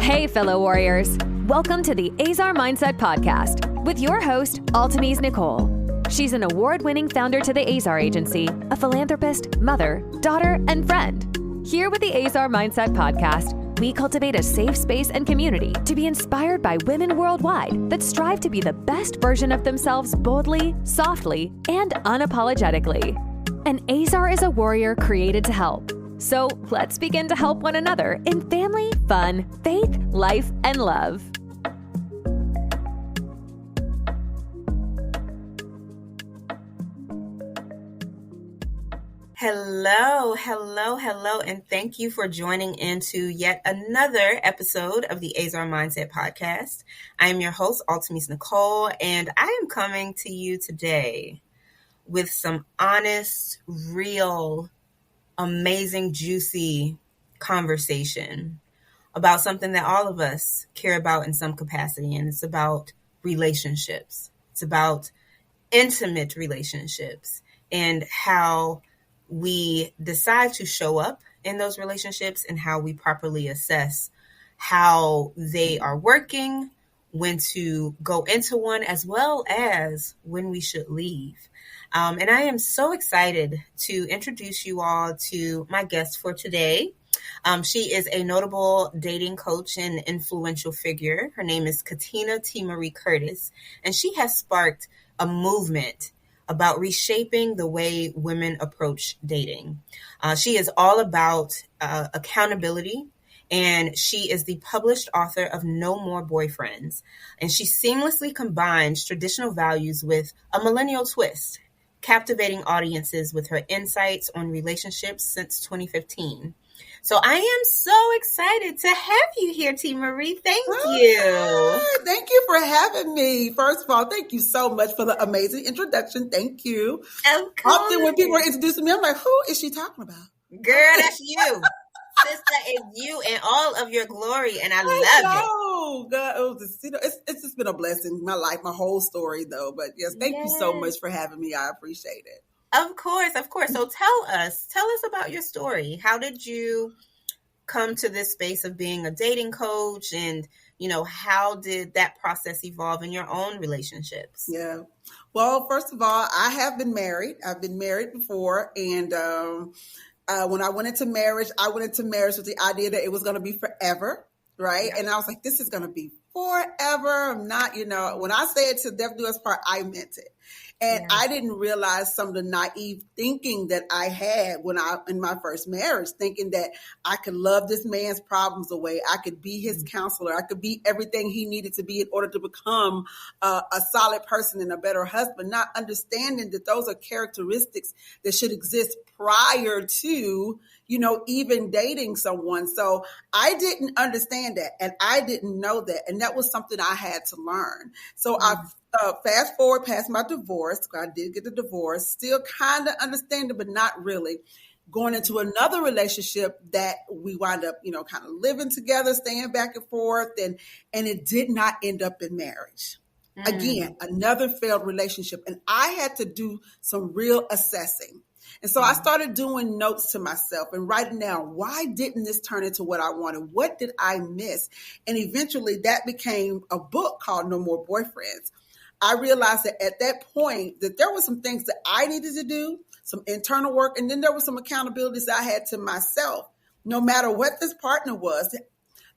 Hey, fellow warriors. Welcome to the Ezer Mindset Podcast with your host, Altimese Nicole. She's an award-winning founder to the Ezer Agency, a philanthropist, mother, daughter, and friend. Here with the Ezer Mindset Podcast, we cultivate a safe space and community to be inspired by women worldwide that strive to be the best version of themselves boldly, softly, and unapologetically. And Ezer is a warrior created to help. So let's begin to help one another in family, fun, faith, life, and love. Hello, and thank you for joining into yet another episode of the Ezer Mindset Podcast. I am your host, Altimese Nicole, and I am coming to you today with some honest, real, amazing, juicy conversation about something that all of us care about in some capacity, and it's about relationships. It's about intimate relationships and how we decide to show up in those relationships and how we properly assess how they are working, when to go into one, as well as when we should leave. And I am so excited to introduce you all to my guest for today. She is a notable dating coach and influential figure. Her name is Katrina T'Marie Curtis, and she has sparked a movement about reshaping the way women approach dating. She is all about accountability, and she is the published author of No More Boyfriends. And she seamlessly combines traditional values with a millennial twist, captivating audiences with her insights on relationships since 2015. So I am so excited to have you here, T'Marie. Thank you. Thank you for having me. First of all, thank you so much for the amazing introduction. Thank you. Of course. Often when people are introducing me, I'm like, who is she talking about? Girl, that's you. Sister, it's you and all of your glory, and I love it. Oh, God. It's just been a blessing. My life, my whole story, though. But yes, thank you so much for having me. I appreciate it. Of course. So tell us about your story. How did you come to this space of being a dating coach, and, how did that process evolve in your own relationships? Yeah. Well, first of all, I have been married. I've been married before. And when I went into marriage with the idea that it was going to be forever. Right. Yeah. And I was like, this is going to be forever. I'm not, when I said to death do us part, I meant it. And I didn't realize some of the naive thinking that I had in my first marriage, thinking that I could love this man's problems away. I could be his counselor. I could be everything he needed to be in order to become a solid person and a better husband, not understanding that those are characteristics that should exist prior to, even dating someone. So I didn't understand that, and I didn't know that. And that was something I had to learn. So I fast forward past my divorce. I did get the divorce, still kind of understanding, but not really. Going into another relationship that we wound up, kind of living together, staying back and forth, and it did not end up in marriage. Again, another failed relationship. And I had to do some real assessing. And so I started doing notes to myself and writing down, why didn't this turn into what I wanted? What did I miss? And eventually that became a book called No More Boyfriends. I realized that at that point that there were some things that I needed to do, some internal work, and then there were some accountabilities I had to myself. No matter what this partner was,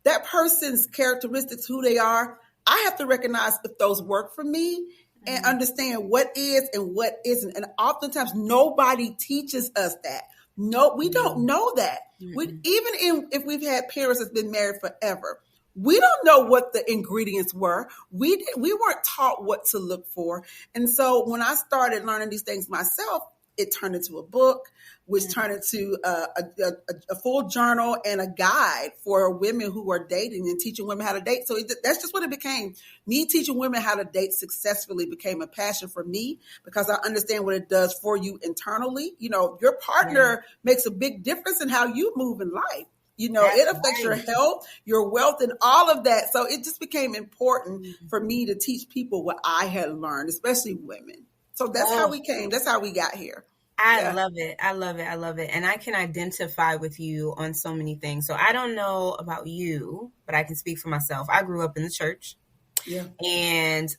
that person's characteristics, who they are, I have to recognize if those work for me and understand what is and what isn't. And oftentimes nobody teaches us that. No, we don't know that. If we've had parents that's been married forever, we don't know what the ingredients were. We weren't taught what to look for. And so when I started learning these things myself, it turned into a book, which turned into a full journal and a guide for women who are dating and teaching women how to date. So that's just what it became. Me teaching women how to date successfully became a passion for me because I understand what it does for you internally. Your partner makes a big difference in how you move in life. It affects your health, your wealth, and all of that. So it just became important for me to teach people what I had learned, especially women. So that's how we came. That's how we got here. I love it. I love it. I love it. And I can identify with you on so many things. So I don't know about you, but I can speak for myself. I grew up in the church. Yeah. And,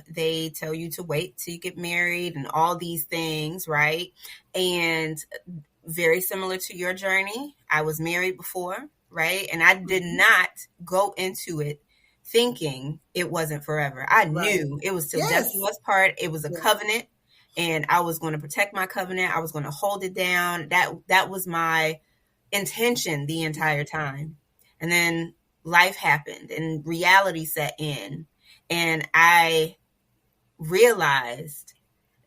they tell you to wait till you get married and all these things, right? And very similar to your journey, I was married before, right? And I did not go into it thinking it wasn't forever. I knew it was till death do us part. It was a covenant, and I was going to protect my covenant. I was going to hold it down. That was my intention the entire time. And then life happened and reality set in, and I realized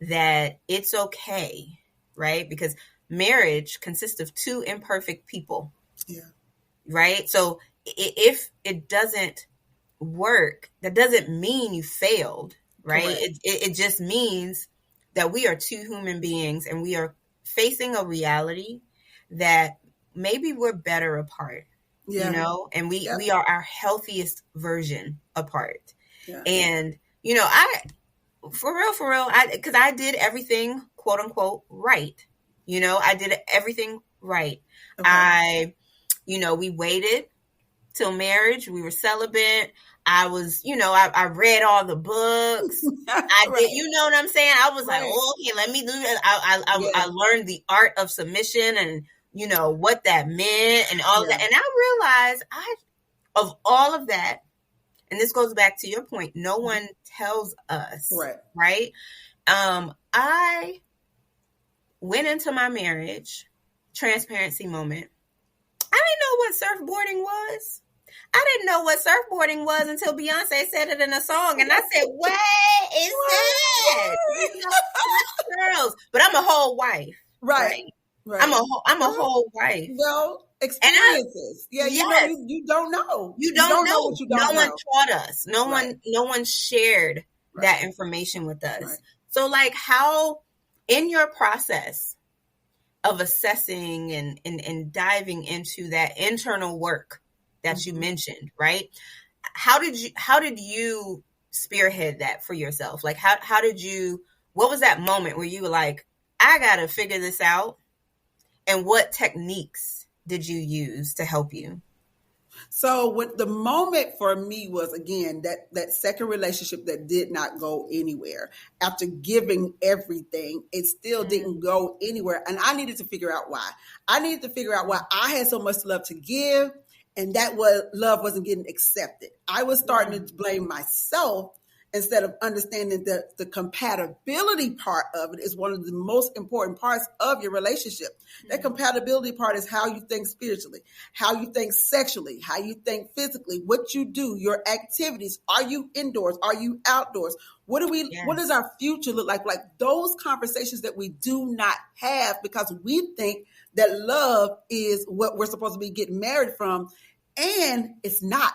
that it's okay, right? Because marriage consists of two imperfect people. Yeah. Right? So if it doesn't work, that doesn't mean you failed, right? It just means that we are two human beings and we are facing a reality that maybe we're better apart, and we are our healthiest version apart. Yeah. And, for real, because I did everything, quote unquote, right. I did everything right. Okay. We waited till marriage. We were celibate. I was, I read all the books. I did, you know what I'm saying? I was like, okay, let me do that. I learned the art of submission and, what that meant and all of that. And I realized of all of that, and this goes back to your point, no one tells us, right? I went into my marriage, transparency moment. I didn't know what surfboarding was. I didn't know what surfboarding was until Beyonce said it in a song. And I said, what is that? Girls. But I'm a whole wife. Right. I'm a whole wife. Well, experiences. You don't know. You don't know what you don't know. No one taught us. No one shared that information with us. Right. So like how in your process of assessing and diving into that internal work that you mentioned, right? How did you spearhead that for yourself? Like what was that moment where you were like, I got to figure this out? And what techniques did you use to help you? So what the moment for me was, again, that second relationship that did not go anywhere. After giving everything, it still didn't go anywhere. And I needed to figure out why. I needed to figure out why I had so much love to give and that love wasn't getting accepted. I was starting to blame myself instead of understanding that the compatibility part of it is one of the most important parts of your relationship. That compatibility part is how you think spiritually, how you think sexually, how you think physically, what you do, your activities. Are you indoors? Are you outdoors? What does our future look like? Like those conversations that we do not have because we think that love is what we're supposed to be getting married from, and it's not.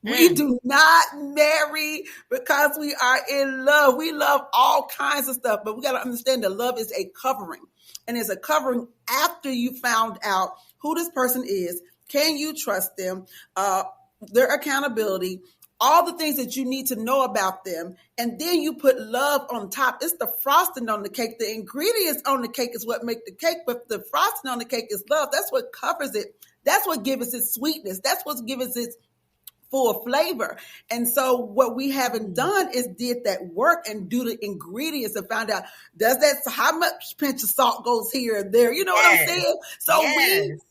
We do not marry because we are in love. We love all kinds of stuff, but we got to understand that love is a covering. And it's a covering after you found out who this person is. Can you trust them? Their accountability, all the things that you need to know about them. And then you put love on top. It's the frosting on the cake. The ingredients on the cake is what make the cake, but the frosting on the cake is love. That's what covers it. That's what gives it its sweetness. That's what gives it full flavor. And so what we haven't done is did that work and do the ingredients and found out, how much pinch of salt goes here and there? You know what I'm saying? So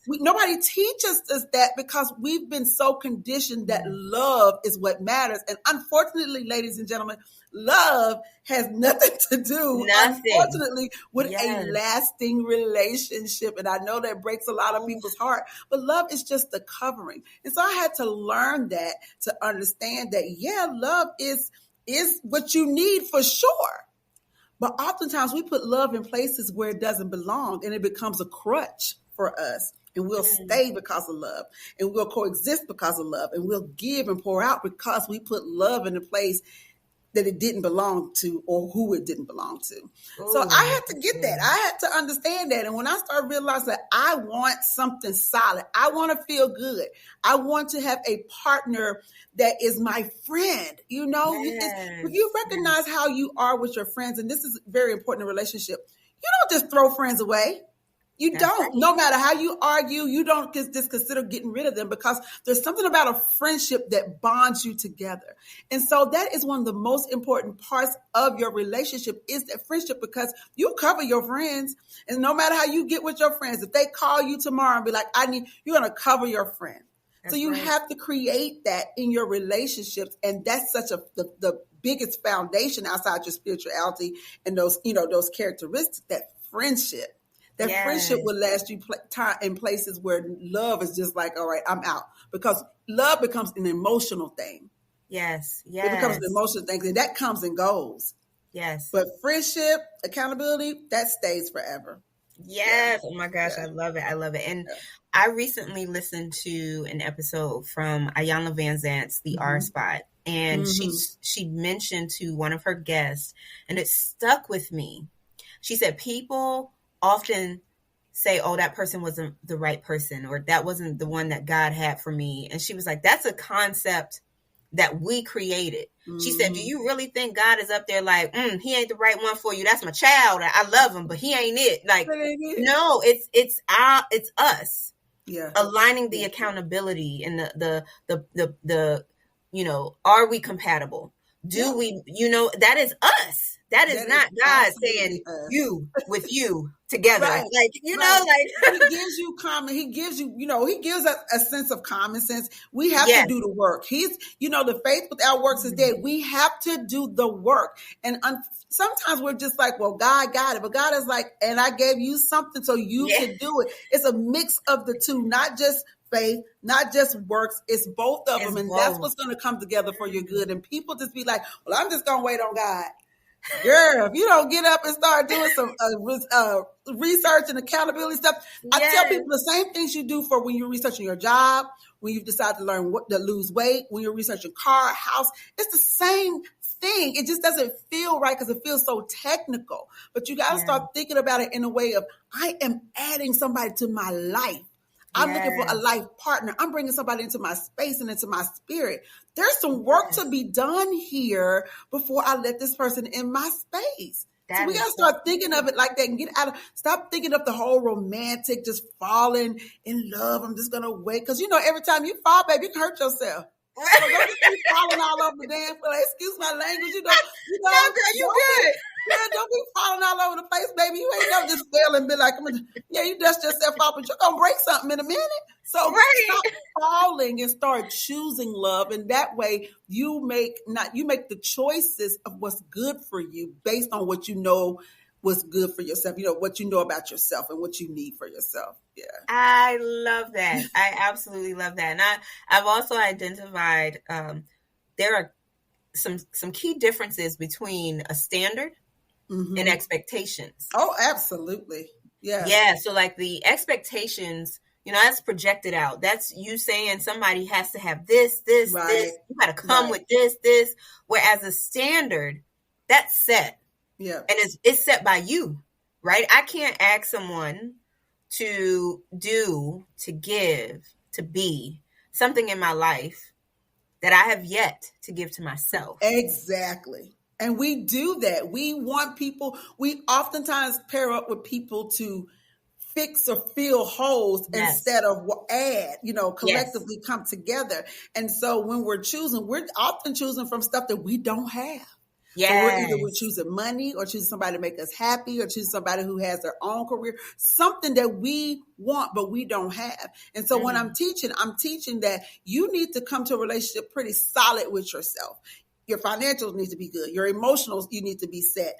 we nobody teaches us that because we've been so conditioned that love is what matters. And unfortunately, ladies and gentlemen, love has nothing to do, unfortunately, with a lasting relationship. And I know that breaks a lot of people's heart, but love is just the covering. And so I had to learn that to understand that, love is what you need for sure. But oftentimes we put love in places where it doesn't belong and it becomes a crutch for us. And we'll stay because of love, and we'll coexist because of love, and we'll give and pour out because we put love in a place that it didn't belong to or who it didn't belong to. So I had to get that. I had to understand that. And when I started realizing that I want something solid, I want to feel good. I want to have a partner that is my friend. If you recognize how you are with your friends, and this is very important in a relationship, You don't just throw friends away. You don't. Right. No matter how you argue, you don't just consider getting rid of them, because there's something about a friendship that bonds you together. And so that is one of the most important parts of your relationship, is that friendship, because you cover your friends. And no matter how you get with your friends, if they call you tomorrow and be like, you're going to cover your friend. That's so you have to create that in your relationships. And that's such the biggest foundation outside your spirituality and those characteristics, that friendship. That friendship will last you time in places where love is just like, all right, I'm out. Because love becomes an emotional thing. Yes. It becomes an emotional thing, and that comes and goes. Yes. But friendship, accountability, that stays forever. Yes. Oh my gosh, I love it. I love it. And I recently listened to an episode from Iyanla Vanzant's The R Spot. And she mentioned to one of her guests, and it stuck with me. She said, people often say, oh, that person wasn't the right person, or that wasn't the one that God had for me. And she was like, that's a concept that we created. She said, do you really think God is up there like, he ain't the right one for you? That's my child. I love him, but he ain't it. Like, no, it's us. Yeah. Aligning the accountability and the are we compatible? Do we, that is us. That is not God saying you with you together. Right. Like, he gives you he gives us a sense of common sense. We have to do the work. He's, the faith without works is dead. We have to do the work. And sometimes we're just like, well, God got it. But God is like, and I gave you something so you can do it. It's a mix of the two, not just faith, not just works. It's both of them. And that's what's going to come together for your good. And people just be like, well, I'm just going to wait on God. Girl, if you don't get up and start doing some research and accountability stuff, I tell people the same things you do for when you're researching your job, when you've decided to learn what to lose weight, when you're researching car, house, it's the same thing. It just doesn't feel right because it feels so technical. But you got to start thinking about it in a way of, I am adding somebody to my life. I'm looking for a life partner. I'm bringing somebody into my space and into my spirit. There's some work to be done here before I let this person in my space. So we got to start thinking of it like that and stop thinking of the whole romantic, just falling in love. I'm just going to wait. Because, every time you fall, baby, you can hurt yourself. So don't just keep falling all over the damn place. Excuse my language. You good. Yeah, don't be falling all over the place, baby. You ain't never just fail and be like, you dust yourself off, but you're going to break something in a minute. So stop falling and start choosing love. And that way you make the choices of what's good for you based on what you know what's good for yourself, what you know about yourself and what you need for yourself. Yeah. I love that. I absolutely love that. And I've also identified there are some key differences between a standard and expectations. Oh, absolutely. Yeah. Yeah. So like the expectations, that's projected out. That's you saying somebody has to have this. You got to come with this. Whereas a standard, that's set. Yeah. And it's set by you, right? I can't ask someone to do, to give, to be something in my life that I have yet to give to myself. Exactly. And we do that. We oftentimes pair up with people to fix or fill holes instead of add, collectively come together. And so when we're often choosing from stuff that we don't have. Yeah. So we're choosing money or choosing somebody to make us happy or choosing somebody who has their own career, something that we want, but we don't have. And so when I'm teaching that you need to come to a relationship pretty solid with yourself. Your financials need to be good. Your emotionals, you need to be set.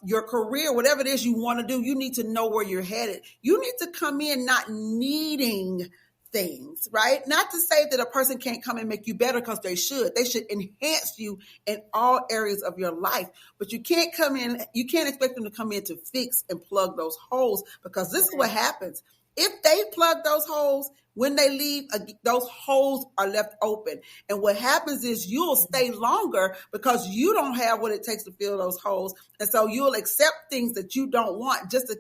Your career, whatever it is you want to do, you need to know where you're headed. You need to come in not needing things, right? Not to say that a person can't come and make you better because they should. They should enhance you in all areas of your life. But you can't expect them to come in to fix and plug those holes, because this is what happens. If they plug those holes, when they leave, those holes are left open. And what happens is you'll stay longer because you don't have what it takes to fill those holes. And so you'll accept things that you don't want just to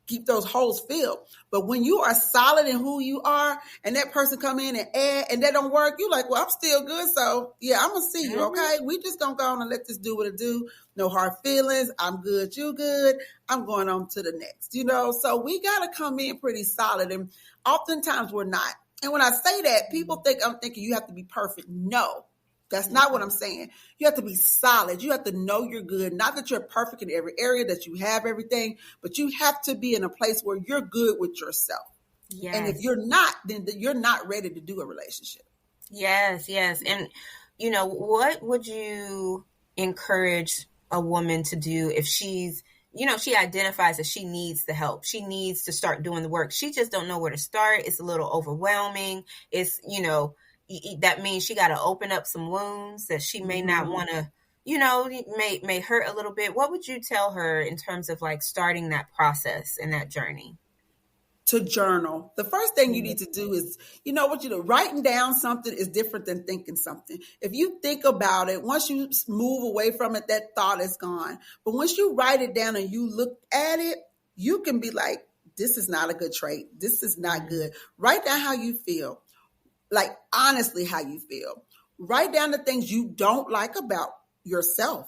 keep those holes filled. But when you are solid in who you are and that person come in and add and that don't work, you like, well, I'm still good. So yeah, I'm going to see you. Okay. We just going to go on and let this do what it do. No hard feelings. I'm good. You good. I'm going on to the next, so we got to come in pretty solid. And oftentimes we're not. And when I say that, people think I'm thinking you have to be perfect. No. That's not what I'm saying. You have to be solid. You have to know you're good. Not that you're perfect in every area, that you have everything, but you have to be in a place where you're good with yourself. Yes. And if you're not, then you're not ready to do a relationship. Yes, yes. And, what would you encourage a woman to do if she's, she identifies that she needs the help. She needs to start doing the work. She just don't know where to start. It's a little overwhelming. It's, that means she got to open up some wounds that she may not want to, may hurt a little bit. What would you tell her in terms of like starting that process and that journey? To journal. The first thing you need to do is, writing down something is different than thinking something. If you think about it, once you move away from it, that thought is gone. But once you write it down and you look at it, you can be like, this is not a good trait. This is not good. Write down how you feel. Like, honestly, how you feel. Write down the things you don't like about yourself,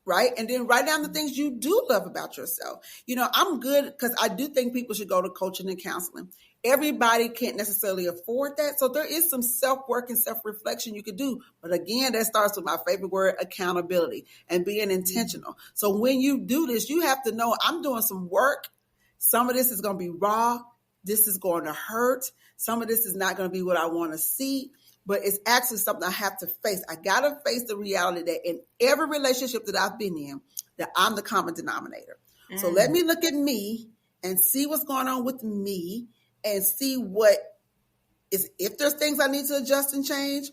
right? And then write down the things you do love about yourself. I'm good because I do think people should go to coaching and counseling. Everybody can't necessarily afford that. So there is some self-work and self-reflection you could do. But again, that starts with my favorite word, accountability, and being intentional. So when you do this, you have to know I'm doing some work. Some of this is going to be raw. This is going to hurt. Some of this is not going to be what I want to see, but it's actually something I have to face. I got to face the reality that in every relationship that I've been in, that I'm the common denominator. So let me look at me and see what's going on with me and see if there's things I need to adjust and change,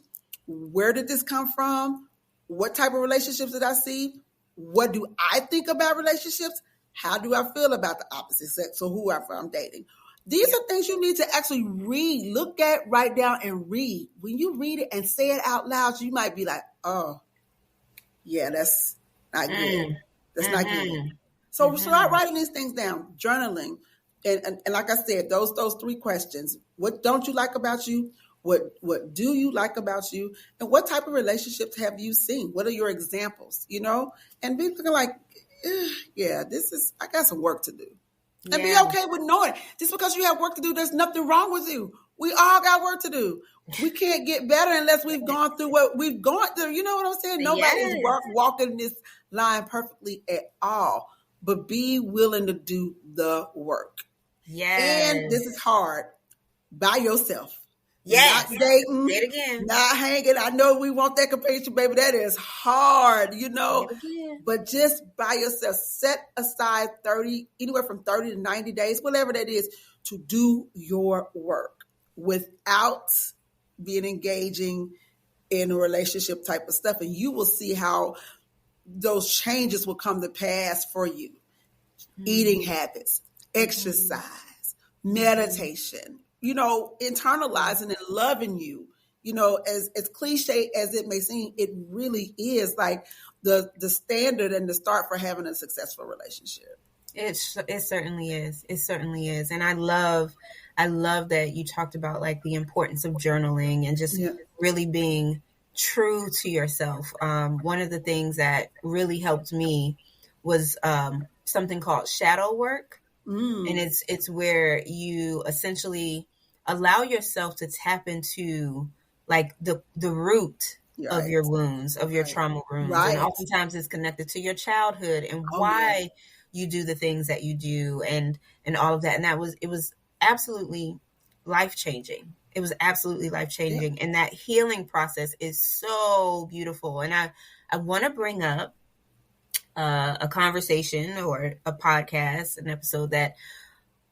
where did this come from? What type of relationships did I see? What do I think about relationships? How do I feel about the opposite sex? So who I'm dating? These are things you need to actually read, look at, write down, and read. When you read it and say it out loud, you might be like, oh, yeah, that's not good. That's not good. So start writing these things down, journaling. And like I said, those 3 questions. What don't you like about you? What do you like about you? And what type of relationships have you seen? What are your examples, And be looking like, yeah, I got some work to do. And be okay with knowing. Just because you have work to do, there's nothing wrong with you. We all got work to do. We can't get better unless we've gone through what we've gone through. You know what I'm saying? Nobody is walking this line perfectly at all. But be willing to do the work. Yes. And this is hard. By yourself. Yes. Not dating. Say it again. Not hanging. I know we want that companionship, baby. That is hard, But just by yourself, set aside anywhere from 30 to 90 days, whatever that is, to do your work without being engaging in a relationship type of stuff. And you will see how those changes will come to pass for you. Eating habits, exercise, meditation, internalizing and loving you, as cliche as it may seem, it really is like the standard and the start for having a successful relationship. It certainly is. It certainly is. And I love that you talked about like the importance of journaling and just really being true to yourself. One of the things that really helped me was something called shadow work. And it's where you essentially allow yourself to tap into like the root of your wounds, of your trauma wounds. Right. And oftentimes it's connected to your childhood and why you do the things that you do and all of that. And it was absolutely life-changing. It was absolutely life-changing. Yeah. And that healing process is so beautiful. And I want to bring up a conversation or a podcast, an episode that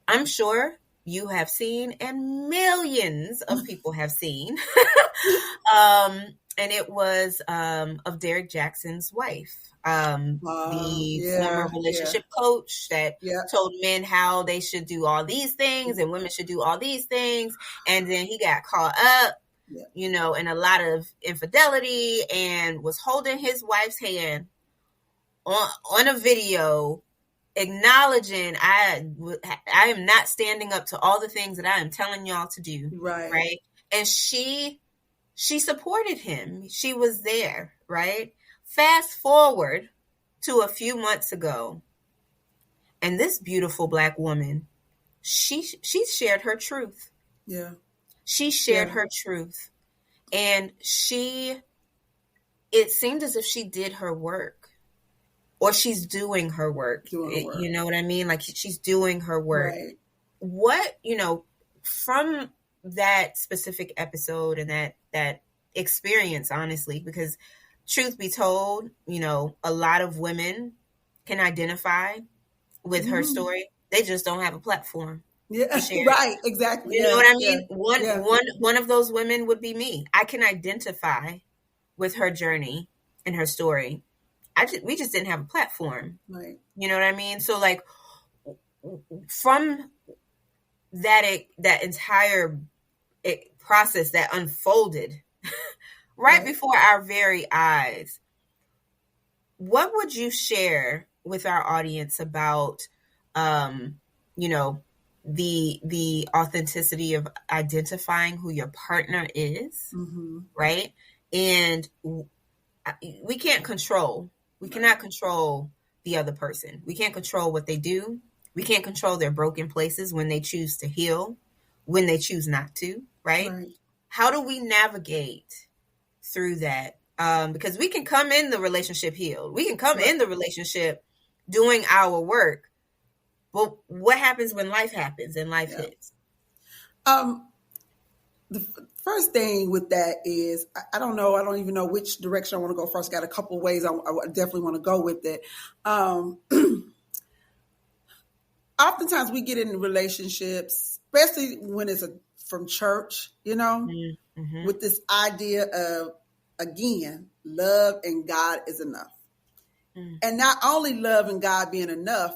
I'm sure you have seen and millions of people have seen. And it was of Derek Jackson's wife, the former relationship coach that told men how they should do all these things and women should do all these things. And then he got caught up, in a lot of infidelity and was holding his wife's hand on a video acknowledging I am not standing up to all the things that I am telling y'all to do. Right. And she supported him. She was there. Right. Fast forward to a few months ago, and this beautiful Black woman, she shared her truth. Yeah. She shared her truth. And it seemed as if she did her work, or she's doing her work. You know what I mean? Like she's doing her work. Right. What, from that specific episode and that experience, honestly, because truth be told, a lot of women can identify with her story. They just don't have a platform. Yeah, right. Exactly. You know what I mean? One of those women would be me. I can identify with her journey and her story. We just didn't have a platform. Right. You know what I mean? So like from that entire process that unfolded right before our very eyes, what would you share with our audience about, the authenticity of identifying who your partner is, right? And we can't control. We cannot control the other person. We can't control what they do. We can't control their broken places when they choose to heal, when they choose not to, right? How do we navigate through that? Because we can come in the relationship healed. We can come in the relationship doing our work. But what happens when life happens and life hits? The first thing with that is, I don't know. I don't even know which direction I want to go first. Got a couple of ways I definitely want to go with it. Oftentimes we get in relationships, especially when it's from church, with this idea of, again, love and God is enough. And not only love and God being enough,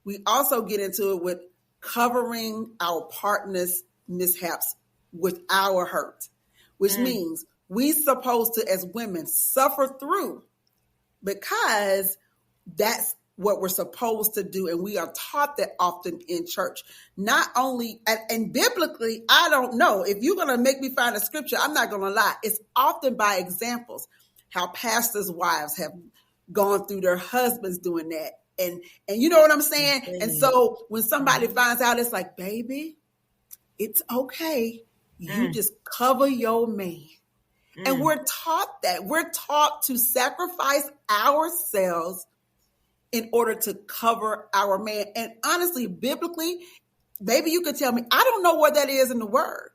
we also get into it with covering our partner's mishaps with our hurt, which means we supposed to, as women, suffer through, because that's what we're supposed to do. And we are taught that often in church. Not only, and biblically, I don't know. If you're going to make me find a scripture, I'm not going to lie. It's often by examples, how pastors' wives have gone through their husbands doing that. And you know what I'm saying? And so when somebody finds out, it's like, baby, it's okay. You just cover your man. And we're taught that. We're taught to sacrifice ourselves in order to cover our man. And honestly, biblically, baby, you could tell me, I don't know where that is in the word.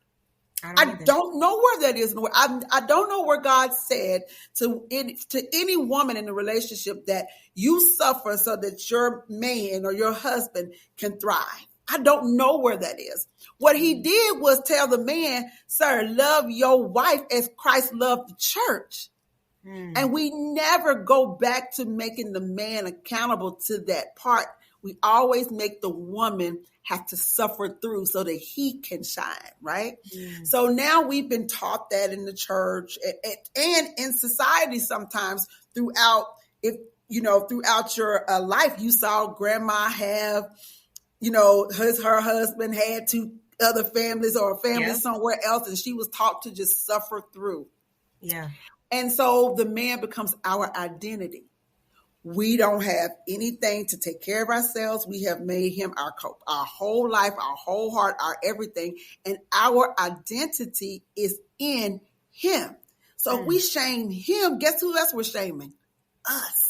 I don't know where that is in the word. I don't know where God said to any woman in a relationship that you suffer so that your man or your husband can thrive. I don't know where that is. What he did was tell the man, sir, love your wife as Christ loved the church. And we never go back to making the man accountable to that part. We always make the woman have to suffer through so that he can shine, right? So now we've been taught that in the church and in society sometimes throughout your life. You saw grandma have, her husband had two other families or a family somewhere else, and she was taught to just suffer through. Yeah. And so the man becomes our identity. We don't have anything to take care of ourselves. We have made him our whole life, our whole heart, our everything. And our identity is in him. So if we shame him, guess who else we're shaming? Us.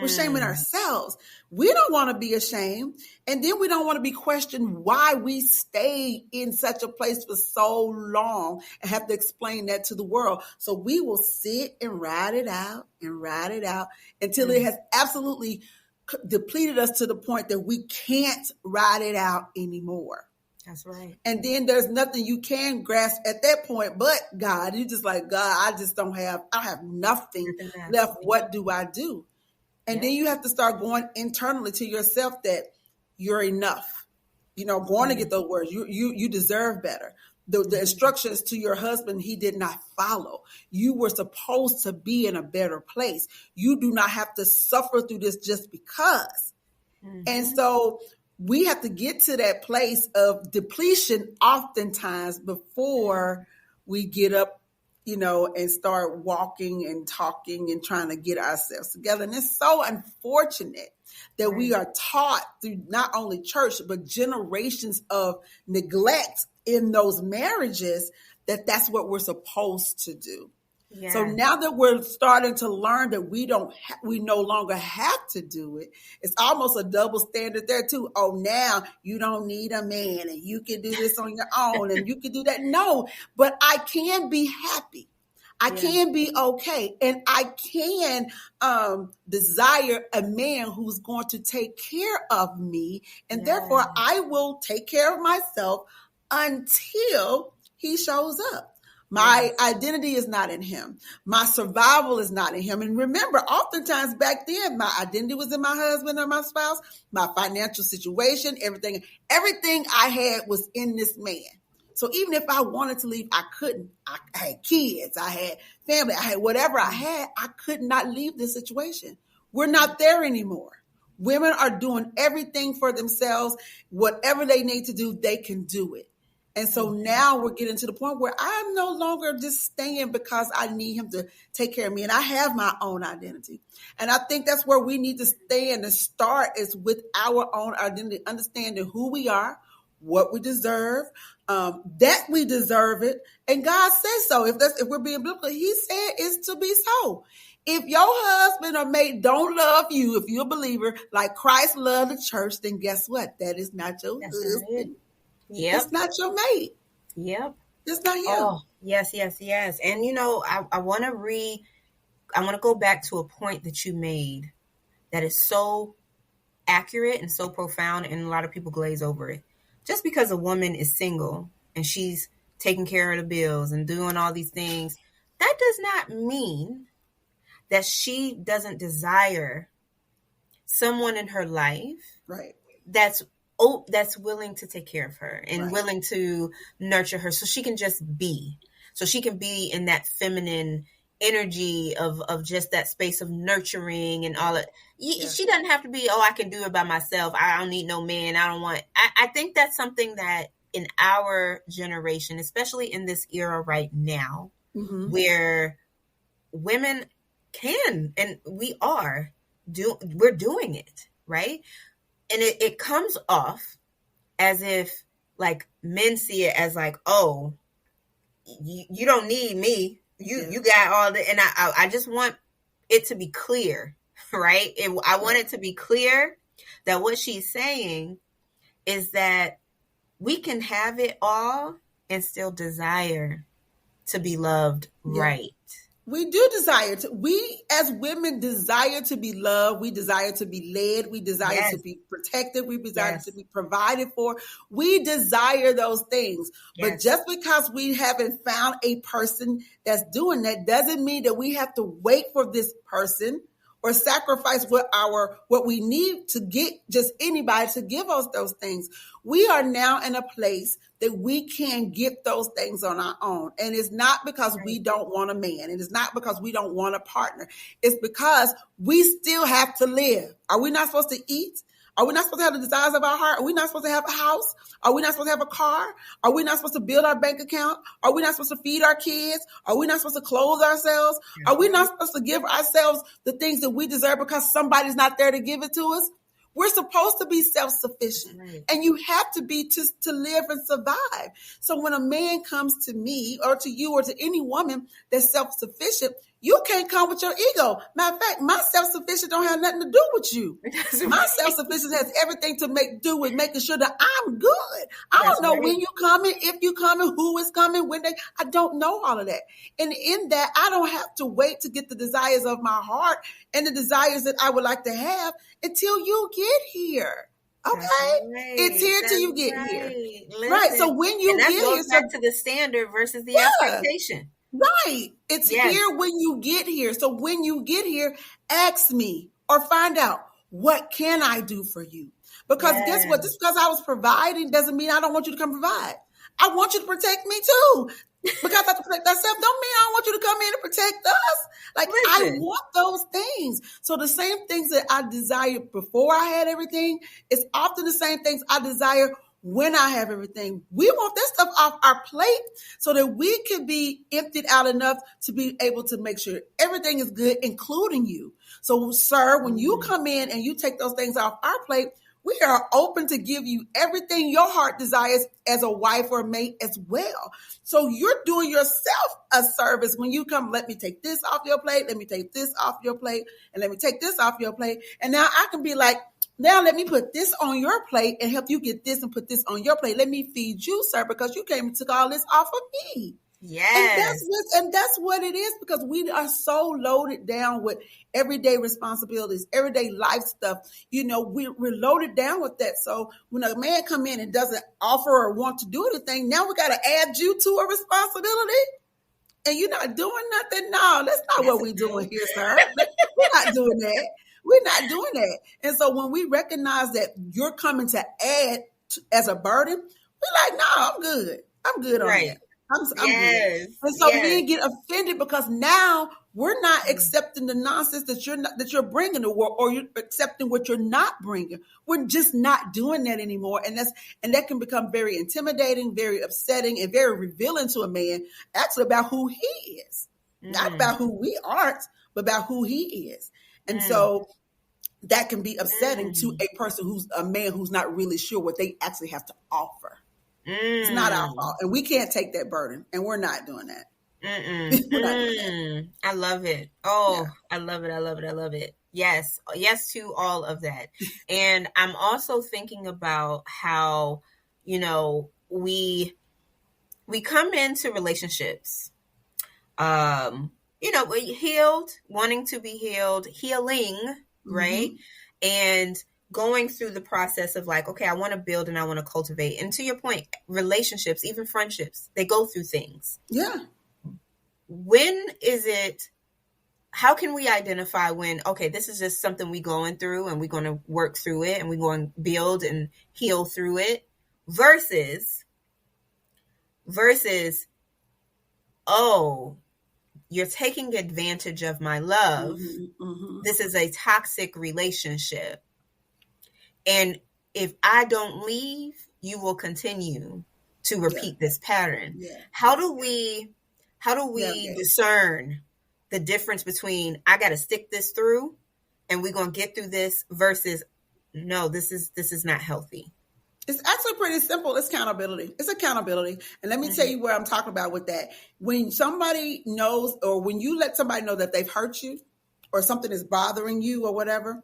We're shaming ourselves. We don't want to be ashamed. And then we don't want to be questioned why we stayed in such a place for so long and have to explain that to the world. So we will sit and ride it out until it has absolutely depleted us to the point that we can't ride it out anymore. That's right. And then there's nothing you can grasp at that point but God. You're just like, God, I have nothing left. What do I do? And then you have to start going internally to yourself that you're enough. Going to get those words. You deserve better. The instructions to your husband, he did not follow. You were supposed to be in a better place. You do not have to suffer through this just because. And so we have to get to that place of depletion oftentimes before we get up, and start walking and talking and trying to get ourselves together. And it's so unfortunate that we are taught through not only church, but generations of neglect in those marriages that's what we're supposed to do. Yeah. So now that we're starting to learn that we no longer have to do it, it's almost a double standard there too. Oh, now you don't need a man and you can do this on your own and you can do that. No, but I can be happy. I can be okay. And I can desire a man who's going to take care of me. And therefore I will take care of myself until he shows up. My identity is not in him. My survival is not in him. And remember, oftentimes back then, my identity was in my husband or my spouse, my financial situation, everything I had was in this man. So even if I wanted to leave, I couldn't. I had kids, I had family, I had whatever I had, I could not leave this situation. We're not there anymore. Women are doing everything for themselves. Whatever they need to do, they can do it. And so now we're getting to the point where I'm no longer just staying because I need him to take care of me. And I have my own identity. And I think that's where we need to stay and to start is with our own identity, understanding who we are, what we deserve, that we deserve it. And God says so. If we're being biblical, he said it's to be so. If your husband or mate don't love you, if you're a believer, like Christ loved the church, then guess what? That is not your husband. Yep. It's not your mate. Yep. It's not him. Oh, yes. And I want to go back to a point that you made that is so accurate and so profound, and a lot of people glaze over it. Just because a woman is single and she's taking care of the bills and doing all these things, that does not mean that she doesn't desire someone in her life that's willing to take care of her and willing to nurture her so she can just be. So she can be in that feminine energy of just that space of nurturing and all it. She doesn't have to be, I can do it by myself. I don't need no man. I think that's something that in our generation, especially in this era right now, where women can, and we're doing it, right? And it comes off as if like men see it as like, oh, you don't need me. You got all the, and I just want it to be clear, right? I want it to be clear that what she's saying is that we can have it all and still desire to be loved right. We do desire to. We as women desire to be loved. We desire to be led. We desire to be protected. We desire to be provided for. We desire those things. Yes. But just because we haven't found a person that's doing that doesn't mean that we have to wait for this person or sacrifice what we need to get just anybody to give us those things. We are now in a place that we can get those things on our own. And it's not because we don't want a man. And it's not because we don't want a partner. It's because we still have to live. Are we not supposed to eat? Are we not supposed to have the desires of our heart? Are we not supposed to have a house? Are we not supposed to have a car? Are we not supposed to build our bank account? Are we not supposed to feed our kids? Are we not supposed to clothe ourselves? Are we not supposed to give ourselves the things that we deserve because somebody's not there to give it to us? We're supposed to be self-sufficient, and you have to be to live and survive. So when a man comes to me or to you or to any woman that's self-sufficient, you can't come with your ego. Matter of fact, my self-sufficient don't have nothing to do with you. My self-sufficient has everything to do with making sure that I'm good. I don't know when you coming, if you coming, who is coming, I don't know all of that. And in that, I don't have to wait to get the desires of my heart and the desires that I would like to have until you get here. Okay? It's here till you get here. Listen, right. So when you get here, back to the standard versus the expectation. Right. It's here when you get here. So when you get here, ask me or find out, what can I do for you? Because guess what? Just because I was providing doesn't mean I don't want you to come provide. I want you to protect me too. Because I have to protect myself don't mean I don't want you to come in and protect us. Like, Listen. I want those things. So the same things that I desired before I had everything, it's often the same things I desire when I have everything. We want that stuff off our plate so that we can be emptied out enough to be able to make sure everything is good, including you. So, sir, when you come in and you take those things off our plate, we are open to give you everything your heart desires as a wife or mate as well. So you're doing yourself a service when you come, let me take this off your plate, let me take this off your plate, and let me take this off your plate. And now I can be like, now let me put this on your plate and help you get this and put this on your plate. Let me feed you, sir, because you came and took all this off of me. Yes. And that's what it is, because we are so loaded down with everyday responsibilities, everyday life stuff. You know, we're loaded down with that. So when a man come in and doesn't offer or want to do anything, now we got to add you to a responsibility. And you're not doing nothing? No, that's not what we're doing here, sir. We're not doing that. We're not doing that. And so when we recognize that you're coming to add as a burden, we're like, no, I'm good. I'm good on that. I'm good. And so men get offended because now we're not accepting the nonsense that you're bringing to the world, or you're accepting what you're not bringing. We're just not doing that anymore, and that can become very intimidating, very upsetting, and very revealing to a man, actually about who he is, not about who we aren't, but about who he is. And so that can be upsetting to a person who's a man who's not really sure what they actually have to offer. It's not our fault, and we can't take that burden, and we're not doing that. We're not doing that. I love it. Oh, yeah. I love it. I love it. I love it. Yes. Yes to all of that. And I'm also thinking about how, you know, we come into relationships, you know, healed, wanting to be healed, healing, right? And going through the process of like, okay, I want to build and I want to cultivate. And to your point, relationships, even friendships, they go through things. Yeah. When is it, how can we identify when, okay, this is just something we going through and we're going to work through it and we're going to build and heal through it versus, oh, you're taking advantage of my love. This is a toxic relationship. And if I don't leave, you will continue to repeat this pattern. Yeah. How do we discern the difference between I got to stick this through and we're going to get through this versus no, this is not healthy? It's actually pretty simple. It's accountability. It's accountability. And let me tell you where I'm talking about with that. When somebody knows, or when you let somebody know that they've hurt you or something is bothering you or whatever,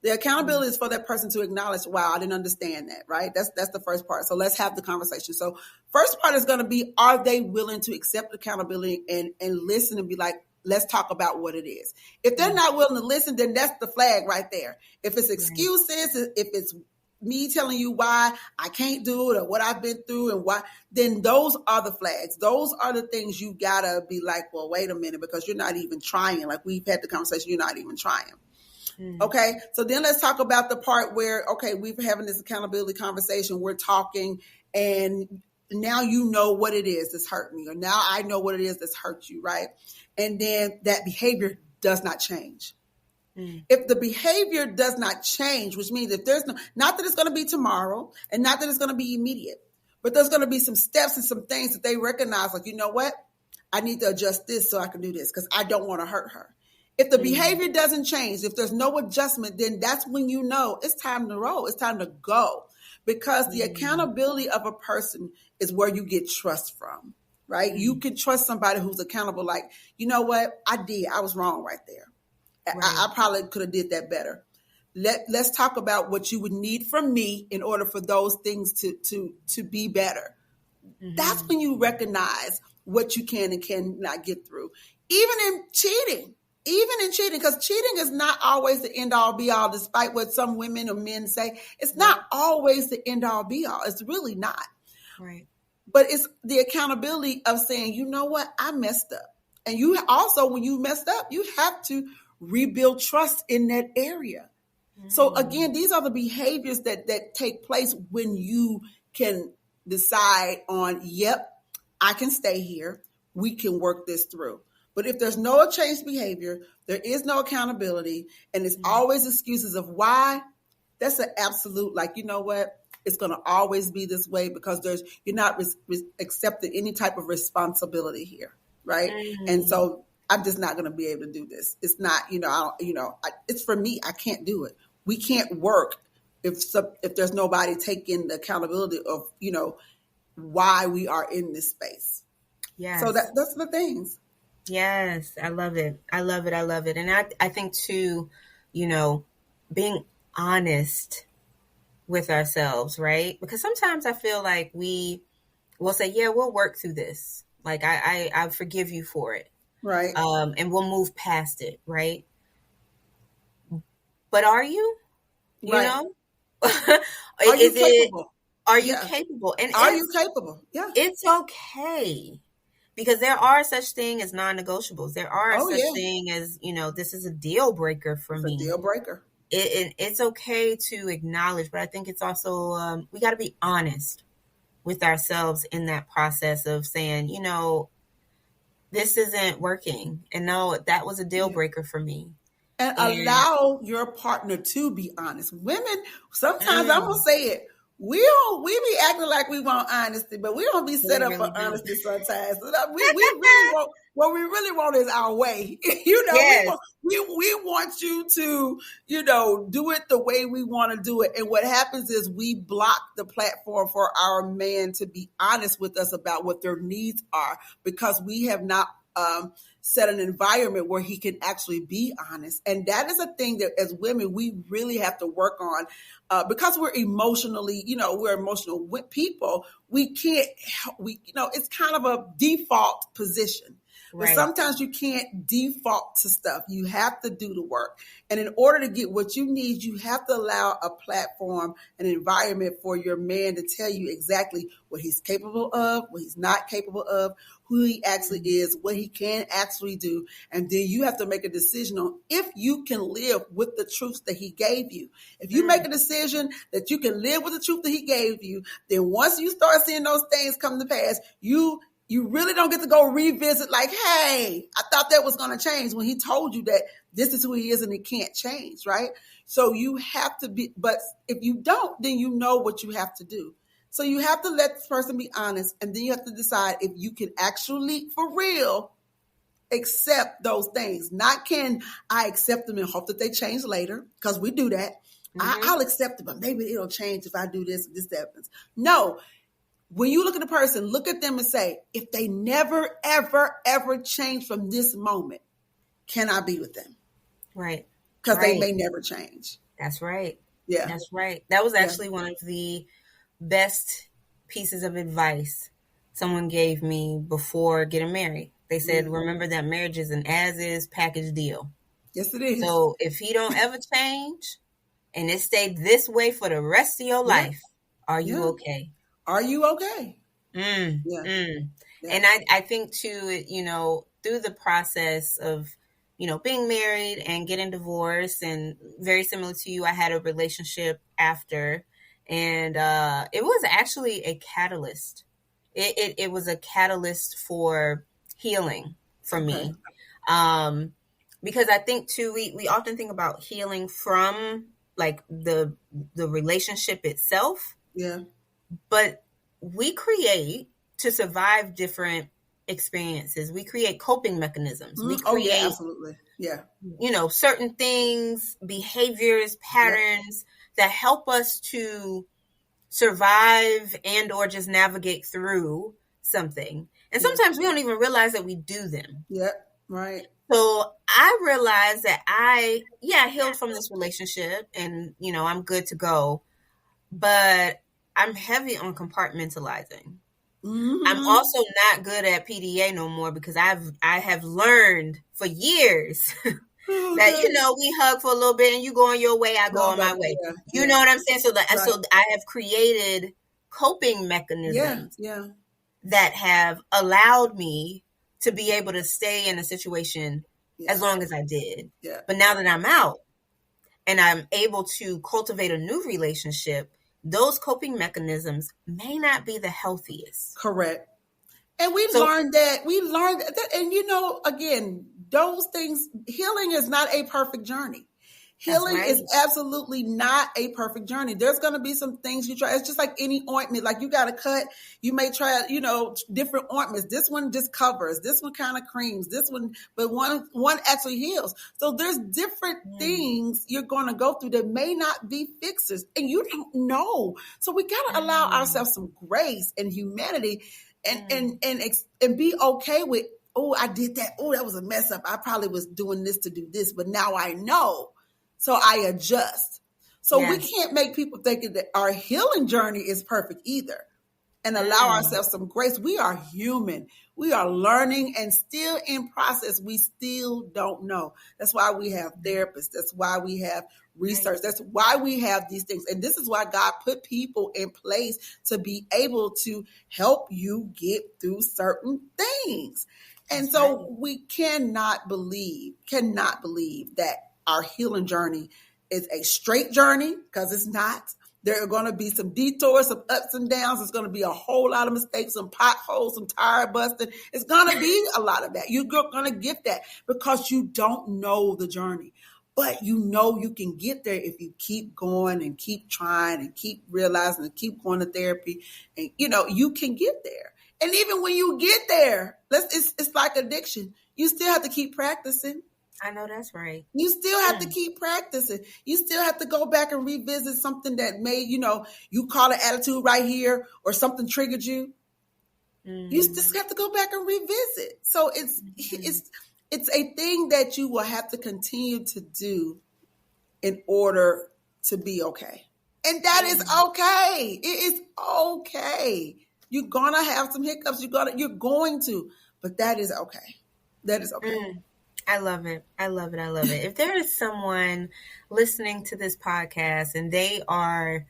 the accountability is for that person to acknowledge, wow, I didn't understand that, right? That's the first part. So let's have the conversation. So first part is going to be, are they willing to accept accountability and listen and be like, let's talk about what it is. If they're not willing to listen, then that's the flag right there. If it's excuses, if it's me telling you why I can't do it or what I've been through and why, then those are the flags. Those are the things you gotta be like, well, wait a minute, because you're not even trying. Like we've had the conversation, you're not even trying. Okay. So then let's talk about the part where, okay, we're having this accountability conversation. We're talking and now you know what it is that's hurt me, or now I know what it is that's hurt you. Right. And then that behavior does not change. If the behavior does not change, which means if there's not that it's going to be tomorrow and not that it's going to be immediate, but there's going to be some steps and some things that they recognize, like, you know what? I need to adjust this so I can do this because I don't want to hurt her. If the behavior doesn't change, if there's no adjustment, then that's when you know it's time to roll. It's time to go, because the accountability of a person is where you get trust from, right? You can trust somebody who's accountable. Like, you know what? I was wrong right there. Right. I probably could have did that better. Let's talk about what you would need from me in order for those things to be better. That's when you recognize what you can and cannot get through. Even in cheating, because cheating is not always the end all be all, despite what some women or men say. It's not always the end all be all. It's really not. Right. But it's the accountability of saying, you know what? I messed up. And you also, when you messed up, you have to rebuild trust in that area. So again, these are the behaviors that take place when you can decide on, yep, I can stay here. We can work this through. But if there's no changed behavior, there is no accountability, and it's always excuses of why, that's an absolute, like, you know what? It's going to always be this way because you're not accepting any type of responsibility here, right? And so I'm just not going to be able to do this. It's not, it's for me. I can't do it. We can't work if there's nobody taking the accountability of, why we are in this space. Yeah. So that's the things. Yes, I love it. I love it. I love it. And I think too, being honest with ourselves, right? Because sometimes I feel like we will say, yeah, we'll work through this. Like I forgive you for it. Right. And we'll move past it. Right. But are you, Right. Are you capable? Are you capable? And are you capable? Yeah. It's okay. Because there are such thing as non-negotiables. There are such thing as, this is a deal breaker for me. It's a deal breaker. It's okay to acknowledge, but I think it's also, we got to be honest with ourselves in that process of saying, this isn't working. And no, that was a deal breaker for me. And allow your partner to be honest. Women, sometimes I'm going to say it. We be acting like we want honesty, but we don't be set up for honesty sometimes. We really want, what we really want is our way. Yes. we want you to, do it the way we want to do it. And what happens is we block the platform for our man to be honest with us about what their needs are because we have not set an environment where he can actually be honest. And that is a thing that as women, we really have to work on because we're emotionally, we're emotional people. We can't, it's kind of a default position. Right. But sometimes you can't default to stuff. You have to do the work. And in order to get what you need, you have to allow a platform, an environment for your man to tell you exactly what he's capable of, what he's not capable of, who he actually is, what he can actually do. And then you have to make a decision on if you can live with the truth that he gave you. If you make a decision that you can live with the truth that he gave you, then once you start seeing those things come to pass, you really don't get to go revisit like, hey, I thought that was going to change when he told you that this is who he is and it can't change, right? So you have to be, but if you don't, then you know what you have to do. So you have to let this person be honest, and then you have to decide if you can actually, for real, accept those things. Not can I accept them and hope that they change later, because we do that. I'll accept it, but maybe it'll change if I do this and this happens. No. When you look at a person, look at them and say, if they never, ever, ever change from this moment, can I be with them? Right. Because they may never change. That's right. Yeah. That's right. That was actually one of the best pieces of advice someone gave me before getting married. They said, remember that marriage is an as-is package deal. Yes, it is. So if he don't ever change and it stayed this way for the rest of your life, are you okay? Are you okay? And I think too, through the process of, being married and getting divorced, and very similar to you, I had a relationship after, and it was actually a catalyst. It was a catalyst for healing for me. Because I think too, we often think about healing from like the relationship itself. Yeah. But we create to survive different experiences. We create coping mechanisms. We create, absolutely. Yeah. Certain things, behaviors, patterns that help us to survive and or just navigate through something. And sometimes we don't even realize that we do them. Yeah. Right. So I realized that I healed from this relationship and, I'm good to go. But I'm heavy on compartmentalizing. I'm also not good at PDA no more because I have learned for years that, we hug for a little bit and you go on your way, I go on my way. Yeah, you know what I'm saying? So so I have created coping mechanisms that have allowed me to be able to stay in a situation as long as I did. Yeah. But now that I'm out and I'm able to cultivate a new relationship, those coping mechanisms may not be the healthiest. Correct. And we learned that, and again, those things, healing is not a perfect journey. Healing is absolutely not a perfect journey. There's going to be some things you try. It's just like any ointment. Like you got a cut, you may try, different ointments. This one just covers. This one kind of creams. This one, but one actually heals. So there's different things you're going to go through that may not be fixes, and you don't know. So we got to allow ourselves some grace and humanity, and be okay with, oh, I did that. Oh, that was a mess up. I probably was doing this to do this, but now I know. So I adjust. So we can't make people thinking that our healing journey is perfect either, and allow ourselves some grace. We are human. We are learning and still in process. We still don't know. That's why we have therapists. That's why we have research. That's why we have these things. And this is why God put people in place to be able to help you get through certain things. And so we cannot believe that our healing journey is a straight journey, because it's not. There are going to be some detours, some ups and downs. There's going to be a whole lot of mistakes, some potholes, some tire busting. It's going to be a lot of that. You're going to get that because you don't know the journey. But you can get there if you keep going and keep trying and keep realizing and keep going to therapy. And, you can get there. And even when you get there, it's like addiction. You still have to keep practicing. I know that's right. You still have to keep practicing. You still have to go back and revisit something that made, you caught an attitude right here or something triggered you. You just have to go back and revisit. So it's a thing that you will have to continue to do in order to be okay. And that is okay. It is okay. You're going to have some hiccups. You're going to, but that is okay. That is okay. I love it. I love it. I love it. If there is someone listening to this podcast and they are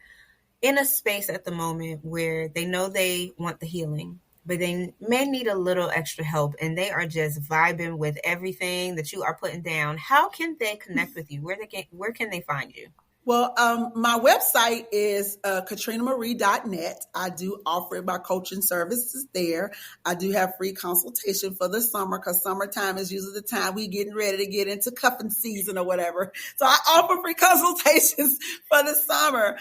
in a space at the moment where they know they want the healing, but they may need a little extra help and they are just vibing with everything that you are putting down, how can they connect with you? Where can they find you? Well, my website is katrinamarie.net. I do offer my coaching services there. I do have free consultation for the summer, because summertime is usually the time we getting ready to get into cuffing season or whatever. So I offer free consultations for the summer,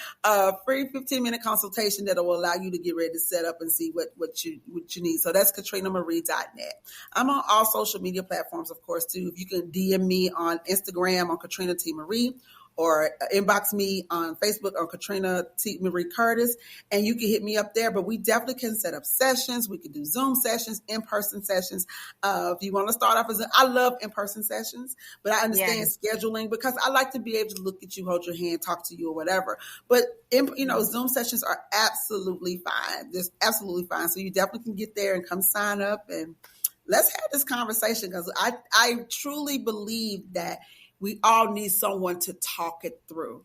free 15-minute consultation that will allow you to get ready to set up and see what you need. So that's katrinamarie.net. I'm on all social media platforms, of course, too. If you can DM me on Instagram on Katrina T'Marie, or inbox me on Facebook on Katrina T'Marie Curtis, and you can hit me up there. But we definitely can set up sessions. We can do Zoom sessions, in-person sessions. If you want to start off I love in-person sessions, but I understand scheduling, because I like to be able to look at you, hold your hand, talk to you, or whatever. But Zoom sessions are absolutely fine. Just absolutely fine. So you definitely can get there and come sign up, and let's have this conversation, because I truly believe that we all need someone to talk it through.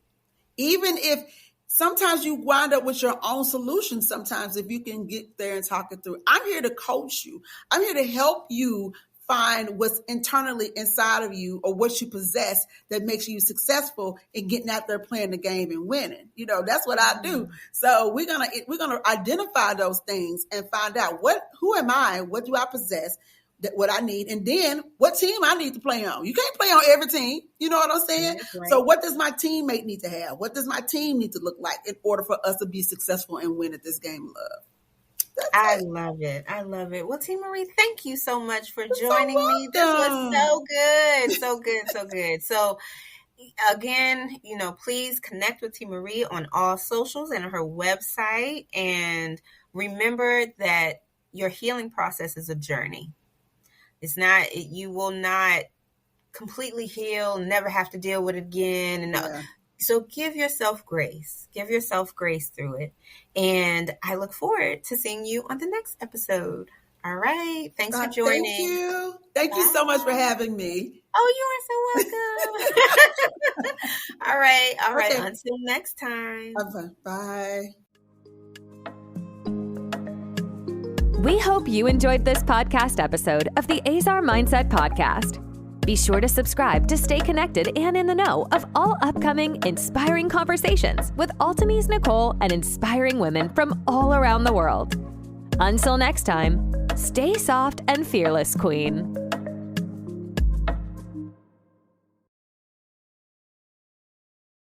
Even if sometimes you wind up with your own solution, sometimes if you can get there and talk it through. I'm here to coach you. I'm here to help you find what's internally inside of you, or what you possess that makes you successful in getting out there playing the game and winning. That's what I do. So we're gonna identify those things and find out who am I? What do I possess? What I need, and then what team I need to play on. You can't play on every team. You know what I'm saying? Right. So what does my teammate need to have? What does my team need to look like in order for us to be successful and win at this game of love? I love it. I love it. Well, T'Marie, thank you so much for joining me. This was so good. So good. So good. So again, please connect with T'Marie on all socials and her website. And remember that your healing process is a journey. It's not, you will not completely heal, never have to deal with it again. So give yourself grace. Give yourself grace through it. And I look forward to seeing you on the next episode. All right. Thanks for joining. Thank you. Thank you so much for having me. Oh, you are so welcome. All right. Okay. Until next time. Bye. We hope you enjoyed this podcast episode of the Ezer Mindset Podcast. Be sure to subscribe to stay connected and in the know of all upcoming inspiring conversations with Altimese Nicole and inspiring women from all around the world. Until next time, Stay soft and fearless, Queen.